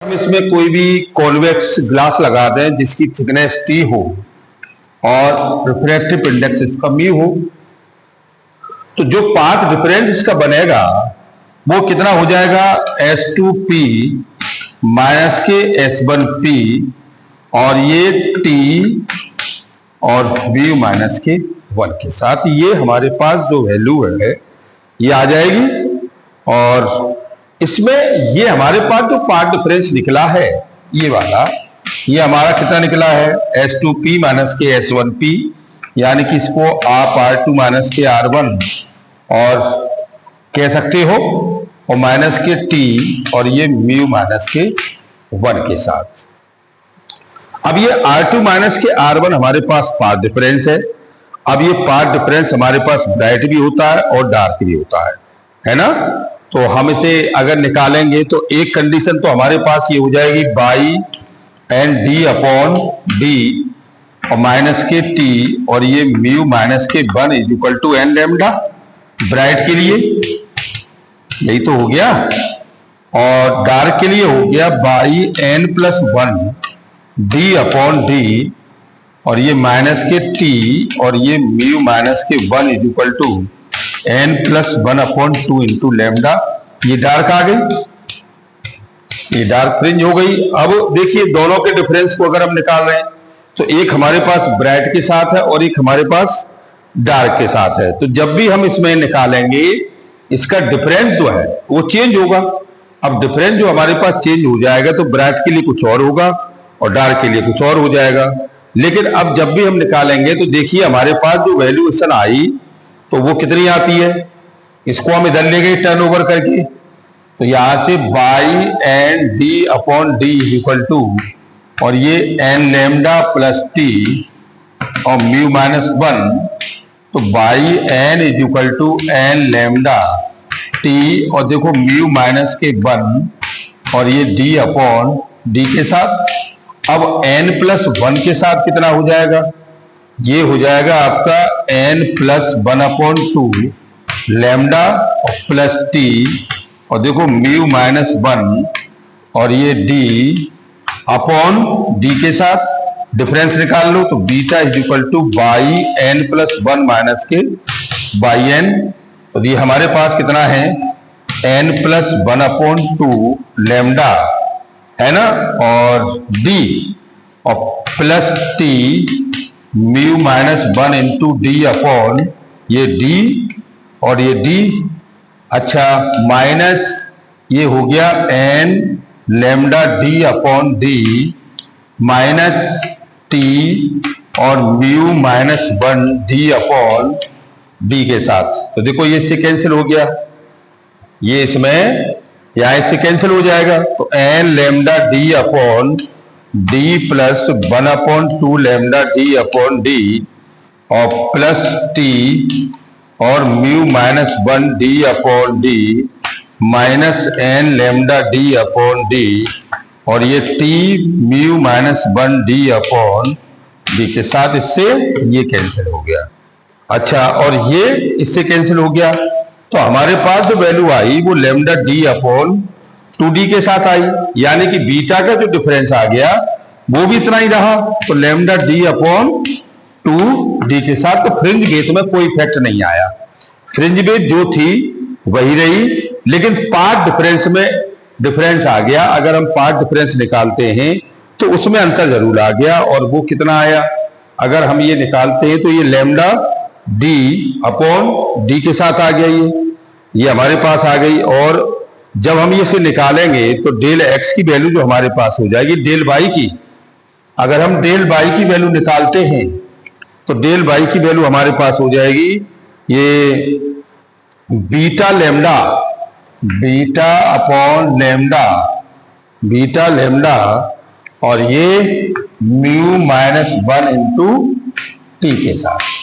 हम इसमें कोई भी कॉन्वेक्स ग्लास लगा दें जिसकी थिकनेस टी हो और रिफ्रैक्टिव इंडेक्स इसका म्यू हो, तो जो पाथ डिफरेंस इसका बनेगा वो कितना हो जाएगा, S2P माइनस के S1P और ये T और म्यू माइनस के 1 के साथ ये हमारे पास जो वैल्यू है ये आ जाएगी। और इसमें ये हमारे पास जो पाथ डिफरेंस निकला है ये वाला, ये हमारा कितना निकला है, S2P माइनस के S1P, यानी कि इसको आप R2 माइनस के R1 और कह सकते हो और माइनस के T और ये म्यू माइनस के 1 के साथ। अब ये R2 माइनस के R1 हमारे पास पाथ डिफरेंस है। अब ये पाथ डिफरेंस हमारे पास ब्राइट भी होता है और डार्क भी होता है ना। तो हम इसे अगर निकालेंगे तो एक कंडीशन तो हमारे पास ये हो जाएगी Y n D upon D और माइनस के टी और ये म्यू माइनस के 1 is equal to n lambda bright के लिए, यही तो हो गया। और डार्क के लिए हो गया Y n plus 1 D upon D और ये माइनस के टी और ये म्यू माइनस के 1 is equal to n plus 1 upon 2 into lambda. ये डार्क आ गई, ये डार्क फ्रिंज हो गई। अब देखिए दोनों के डिफरेंस को अगर हम निकाल रहे हैं तो एक हमारे पास ब्राइट के साथ है और एक हमारे पास डार्क के साथ है, तो जब भी हम इसमें निकालेंगे इसका डिफरेंस जो है वो चेंज होगा। अब डिफरेंस जो हमारे पास चेंज हो जाएगा तो ब्राइट के लिए कुछ और होगा और डार्क के लिए कुछ और हो जाएगा। लेकिन अब जब भी हम निकालेंगे तो देखिए हमारे पास जो वैल्यूएशन आई तो वो कितनी आती है, इसको हम इधर ले गए टर्न ओवर करके, तो यहां से Y n D upon D is equal to और ये एन लैम्डा प्लस टी और म्यू माइनस 1, तो Y n is equal to n lambda t और देखो म्यू माइनस के 1 और ये डी अपॉन डी के साथ। अब n प्लस 1 के साथ कितना हो जाएगा, ये हो जाएगा आपका n plus 1 upon 2 lambda plus t और देखो म्यू माइनस 1 और ये d अपॉन d के साथ डिफरेंस निकाल लो, तो beta is equal to Y n plus 1 minus के बाई एन। तो ये हमारे पास कितना है n प्लस 1 अपॉन 2 लैम्डा है ना और d और plus T mu minus 1 into D upon ये d और ये d, अच्छा माइनस ये हो गया n lambda d upon d minus t और mu minus 1 d upon d के साथ। तो देखो ये इससे कैंसिल हो गया, ये इसमें या इससे कैंसिल हो जाएगा, तो n lambda D upon D plus 1 upon 2 lambda D upon D और प्लस टी और mu minus 1 D upon D minus n lambda D upon D और ये t mu minus 1 D upon D के साथ इससे ये कैंसिल हो गया। अच्छा और ये इससे कैंसिल हो गया, तो हमारे पास जो वैल्यू आई वो लैम्डा डी अपॉन 2d के साथ आई, यानी कि बीटा का जो डिफरेंस आ गया वो भी इतना ही रहा, तो लैम्डा डी अपॉन 2d के साथ। तो फ्रिंज गेट में कोई इफेक्ट नहीं आया, फ्रिंज गेट जो थी वही रही, लेकिन पाथ डिफरेंस में डिफरेंस आ गया। अगर हम पाथ डिफरेंस निकालते हैं तो उसमें अंतर जरूर आ गया, और वो कितना आया, अगर हम ये निकालते हैं तो ये लैम्डा डी अपॉन डी के साथ आ गया, ये हमारे पास आ गई। और जब हम ये से निकालेंगे तो डेल एक्स की वैल्यू जो हमारे पास हो जाएगी डेल वाई की, अगर हम डेल वाई की वैल्यू निकालते हैं तो डेल वाई की वैल्यू हमारे पास हो जाएगी ये beta lambda, beta upon lambda, beta lambda और ये म्यू माइनस 1 इंटू टी के साथ।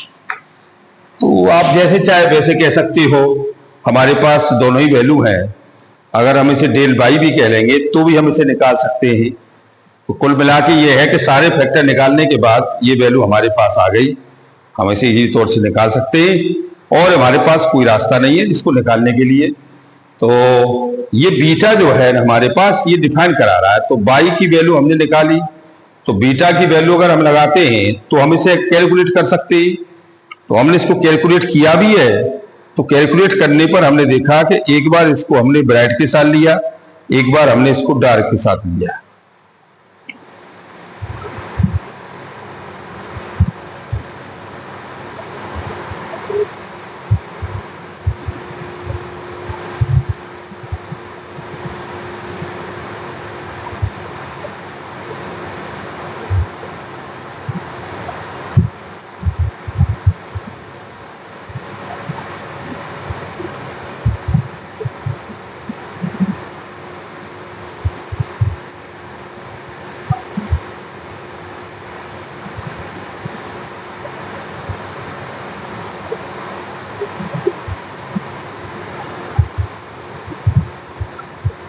तो आप जैसे चाहे वैसे कह सकते हो, हमारे पास दोनों ही वैल्यू हैं। अगर हम इसे डेल बाई भी कह लेंगे तो भी हम इसे निकाल सकते हैं। तो कुल मिला के ये है कि सारे फैक्टर निकालने के बाद ये वैल्यू हमारे पास आ गई, हम इसे इसी तौर से निकाल सकते हैं और हमारे पास कोई रास्ता नहीं है इसको निकालने के लिए। तो ये बीटा जो है हमारे पास ये डिफाइन करा रहा है। तो बाई की वैल्यू हमने निकाली, तो बीटा की वैल्यू अगर हम लगाते हैं तो हम इसे कैलकुलेट कर सकते हैं। तो हमने इसको कैलकुलेट किया भी है। तो कैलकुलेट करने पर हमने देखा कि एक बार इसको हमने ब्रैकेट के साथ लिया, एक बार हमने इसको डार्क के साथ लिया।